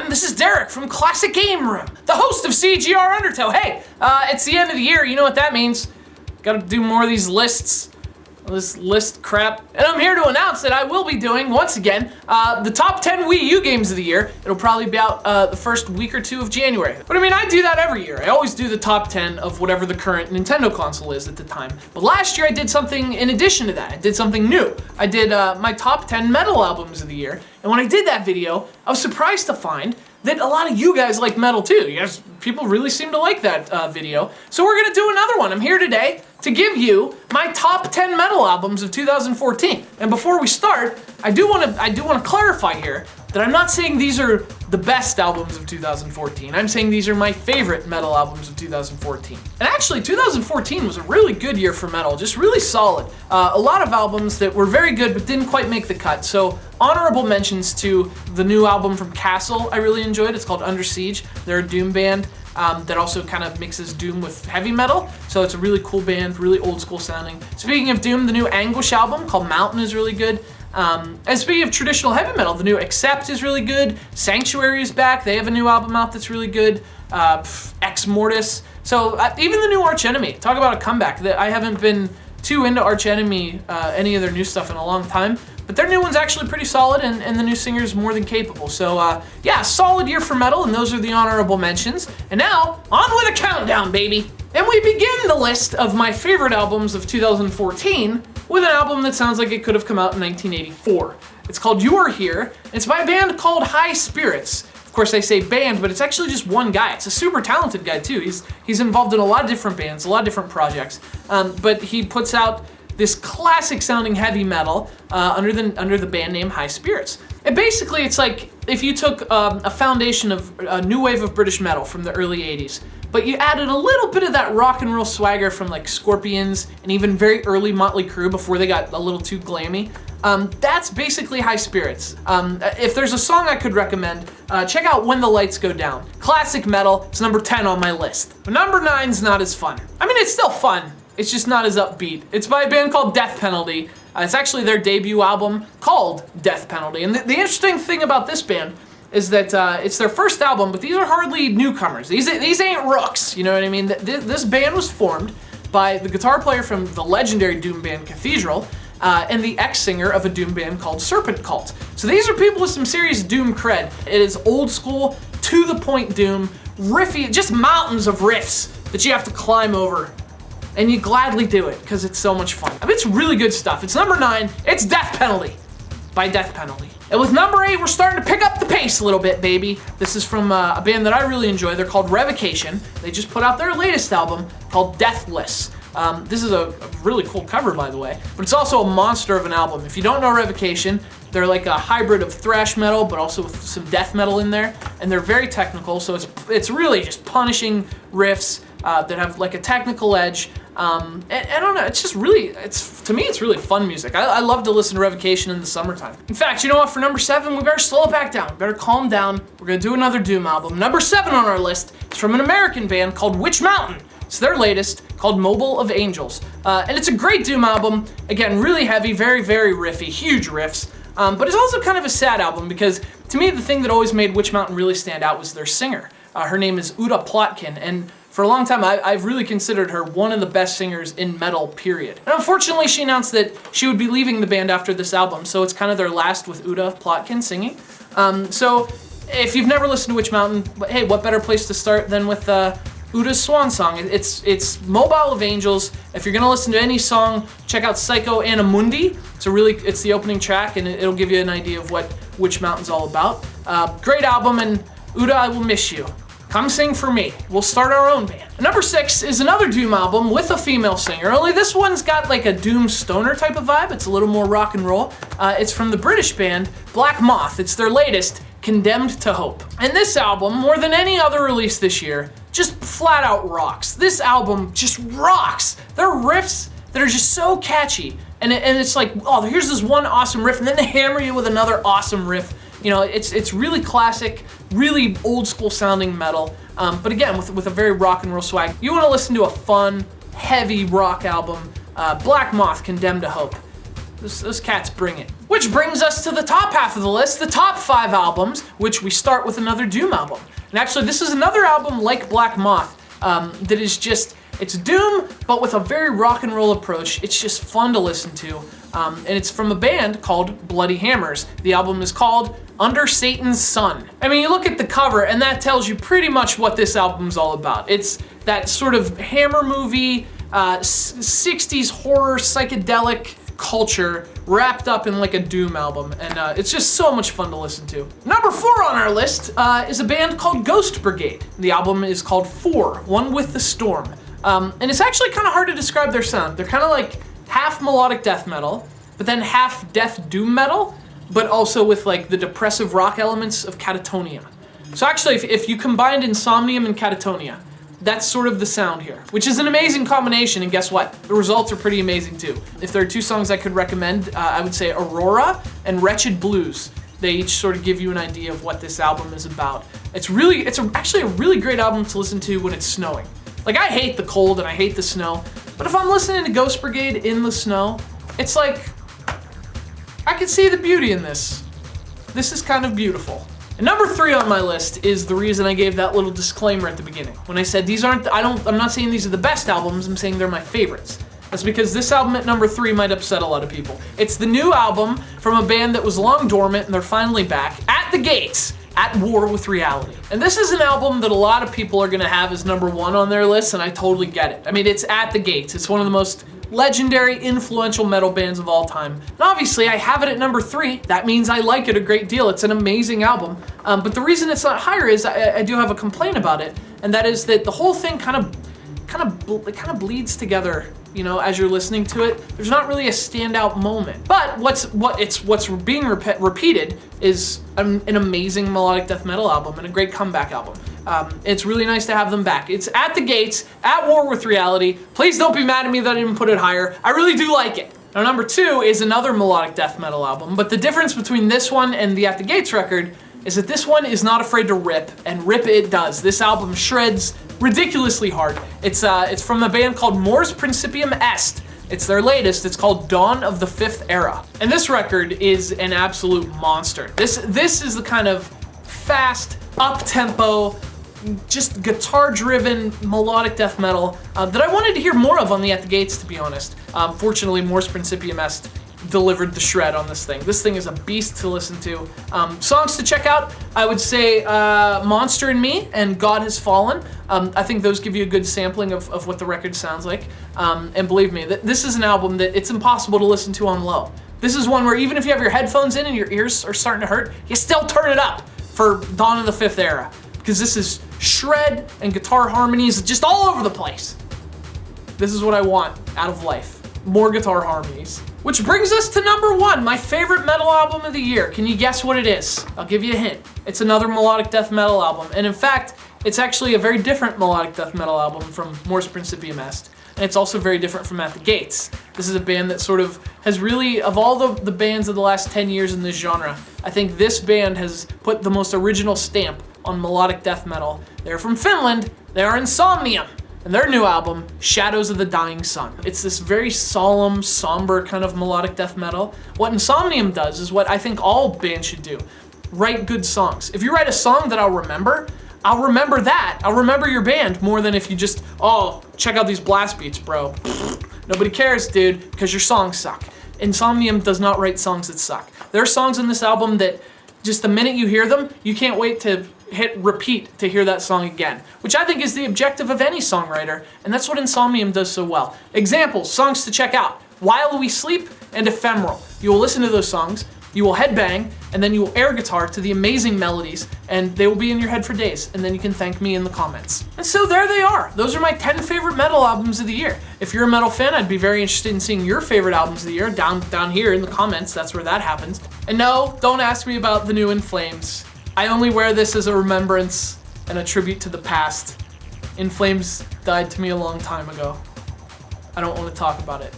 everyone. This is Derek from Classic Game Room, the host of CGR Undertow. Hey, it's the end of the year. You know what that means. Gotta do more of these lists. This list crap. And I'm here to announce that I will be doing, once again, the top 10 Wii U games of the year. It'll probably be out the first week or two of January. But I mean, I do that every year. I always do the top 10 of whatever the current Nintendo console is at the time. But last year I did something in addition to that. I did something new. I did my top 10 metal albums of the year. And when I did that video, I was surprised to find that a lot of you guys like metal too. People really seem to like that video. So we're gonna do another one. I'm here today to give you my top 10 metal albums of 2014. And before we start, I do want to clarify here that I'm not saying these are the best albums of 2014. I'm saying these are my favorite metal albums of 2014. And actually, 2014 was a really good year for metal, just really solid. A lot of albums that were very good but didn't quite make the cut. So honorable mentions to the new album from Castle I really enjoyed. It's called Under Siege. They're a doom band that also kind of mixes doom with heavy metal. So it's a really cool band, really old school sounding. Speaking of doom, the new Anguish album called Mountain is really good. And speaking of traditional heavy metal, the new Accept is really good. Sanctuary is back. They have a new album out that's really good. Ex Mortis. So even the new Arch Enemy. Talk about a comeback. I haven't been too into Arch Enemy, any of their new stuff in a long time. But their new one's actually pretty solid, and the new singer is more than capable. So yeah, solid year for metal, and those are the honorable mentions. And now, on with a countdown, baby! And we begin the list of my favorite albums of 2014 with an album that sounds like it could have come out in 1984. It's called You Are Here. It's by a band called High Spirits. Of course, I say band, but it's actually just one guy. It's a super talented guy, too. He's involved in a lot of different bands, a lot of different projects. But he puts out this classic sounding heavy metal under the band name High Spirits. And basically, it's like if you took a foundation of a new wave of British metal from the early 80s, but you added a little bit of that rock and roll swagger from like Scorpions and even very early Motley Crue before they got a little too glammy. That's basically High Spirits. If there's a song I could recommend, check out When the Lights Go Down. Classic metal, it's number 10 on my list. But number 9's not as fun. I mean, it's still fun. It's just not as upbeat. It's by a band called Death Penalty. It's actually their debut album called Death Penalty. And the interesting thing about this band is that it's their first album, but these are hardly newcomers. These ain't rooks, you know what I mean? This band was formed by the guitar player from the legendary doom band Cathedral and the ex-singer of a doom band called Serpent Cult. So these are people with some serious doom cred. It is old school, to the point doom, riffy, just mountains of riffs that you have to climb over. And you gladly do it, because it's so much fun. I mean, it's really good stuff. It's number 9, it's Death Penalty by Death Penalty. And with number 8, we're starting to pick up the pace a little bit, baby. This is from a band that I really enjoy. They're called Revocation. They just put out their latest album called Deathless. This is a really cool cover, by the way, but it's also a monster of an album. If you don't know Revocation, they're like a hybrid of thrash metal, but also with some death metal in there, and they're very technical, so it's really just punishing riffs that have like a technical edge. And I don't know, it's just really, to me, it's really fun music. I love to listen to Revocation in the summertime. In fact, you know what, for number 7, we better slow it back down. We better calm down. We're gonna do another doom album. Number 7 on our list is from an American band called Witch Mountain. It's their latest, called Mobile of Angels. And it's a great doom album. Again, really heavy, very, very riffy, huge riffs. But it's also kind of a sad album because, to me, the thing that always made Witch Mountain really stand out was their singer. Her name is Uta Plotkin, and for a long time, I've really considered her one of the best singers in metal, period. And unfortunately, she announced that she would be leaving the band after this album, so it's kind of their last with Uta Plotkin singing. So if you've never listened to Witch Mountain, hey, what better place to start than with Uta's swan song? It's Mobile of Angels. If you're gonna listen to any song, check out Psycho Anamundi. It's the opening track, and it'll give you an idea of what Witch Mountain's all about. Great album, and Uta, I will miss you. Come sing for me. We'll start our own band. Number 6 is another doom album with a female singer, only this one's got like a doom stoner type of vibe. It's a little more rock and roll. It's from the British band Black Moth. It's their latest, Condemned to Hope. And this album, more than any other release this year, just flat out rocks. This album just rocks. There are riffs that are just so catchy. And it's like, oh, here's this one awesome riff, and then they hammer you with another awesome riff. You know, it's really classic, really old school sounding metal, but again, with a very rock and roll swag. You want to listen to a fun, heavy rock album, Black Moth, Condemned to Hope. Those cats bring it. Which brings us to the top half of the list, the top 5 albums, which we start with another Doom album. And actually, this is another album like Black Moth that is just, it's Doom, but with a very rock and roll approach. It's just fun to listen to. And it's from a band called Bloody Hammers. The album is called Under Satan's Sun. I mean, you look at the cover and that tells you pretty much what this album's all about. It's that sort of Hammer movie, 60s horror, psychedelic culture wrapped up in like a Doom album, and it's just so much fun to listen to. Number 4 on our list is a band called Ghost Brigade. The album is called 4, One with the Storm. And it's actually kind of hard to describe their sound. They're kind of like half melodic death metal, but then half death doom metal, but also with like the depressive rock elements of Catatonia. So actually, if you combined Insomnium and Catatonia, that's sort of the sound here, which is an amazing combination, and guess what? The results are pretty amazing too. If there are 2 songs I could recommend, I would say Aurora and Wretched Blues. They each sort of give you an idea of what this album is about. It's actually a really great album to listen to when it's snowing. Like, I hate the cold and I hate the snow, but if I'm listening to Ghost Brigade in the snow, it's like, I can see the beauty in this. This is kind of beautiful. And number 3 on my list is the reason I gave that little disclaimer at the beginning. When I said I'm not saying these are the best albums, I'm saying they're my favorites. That's because this album at number 3 might upset a lot of people. It's the new album from a band that was long dormant and they're finally back, At the Gates, At War with Reality. And this is an album that a lot of people are gonna have as number 1 on their list, and I totally get it. I mean, it's At the Gates. It's one of the most legendary, influential metal bands of all time. And obviously, I have it at number 3. That means I like it a great deal. It's an amazing album. But the reason it's not higher is I do have a complaint about it, and that is that the whole thing kind of bleeds together. You know, as you're listening to it, there's not really a standout moment. But what's being repeated is an amazing melodic death metal album and a great comeback album. It's really nice to have them back. It's At the Gates, At War with Reality. Please don't be mad at me that I didn't put it higher. I really do like it. Now, number 2 is another melodic death metal album, but the difference between this one and the At the Gates record is that this one is not afraid to rip, and rip it does. This album shreds ridiculously hard. It's from a band called Mors Principium Est. It's their latest. It's called Dawn of the Fifth Era. And this record is an absolute monster. This is the kind of fast, up-tempo, just guitar-driven melodic death metal that I wanted to hear more of on the At the Gates, to be honest. Fortunately, Mors Principium Est delivered the shred on this thing. This thing is a beast to listen to. Songs to check out, I would say Monster in Me and God Has Fallen. I think those give you a good sampling of what the record sounds like. And believe me, this is an album that it's impossible to listen to on low. This is one where even if you have your headphones in and your ears are starting to hurt, you still turn it up for Dawn of the Fifth Era. Because this is shred and guitar harmonies just all over the place. This is what I want out of life. More guitar harmonies. Which brings us to number 1, my favorite metal album of the year. Can you guess what it is? I'll give you a hint. It's another melodic death metal album. And in fact, it's actually a very different melodic death metal album from Mors Principium Est. And it's also very different from At the Gates. This is a band that sort of has really, of all the bands of the last 10 years in this genre, I think this band has put the most original stamp on melodic death metal. They're from Finland. They are Insomnium. And their new album, Shadows of the Dying Sun. It's this very solemn, somber kind of melodic death metal. What Insomnium does is what I think all bands should do. Write good songs. If you write a song that I'll remember that. I'll remember your band more than if you just, oh, check out these blast beats, bro. Nobody cares, dude, because your songs suck. Insomnium does not write songs that suck. There are songs in this album that just the minute you hear them, you can't wait to hit repeat to hear that song again, which I think is the objective of any songwriter, and that's what Insomnium does so well. Examples, songs to check out: While We Sleep and Ephemeral. You will listen to those songs, you will headbang, and then you will air guitar to the amazing melodies, and they will be in your head for days, and then you can thank me in the comments. And so there they are. Those are my 10 favorite metal albums of the year. If you're a metal fan, I'd be very interested in seeing your favorite albums of the year down here in the comments. That's where that happens. And no, don't ask me about the new In Flames. I only wear this as a remembrance and a tribute to the past. In Flames died to me a long time ago. I don't want to talk about it.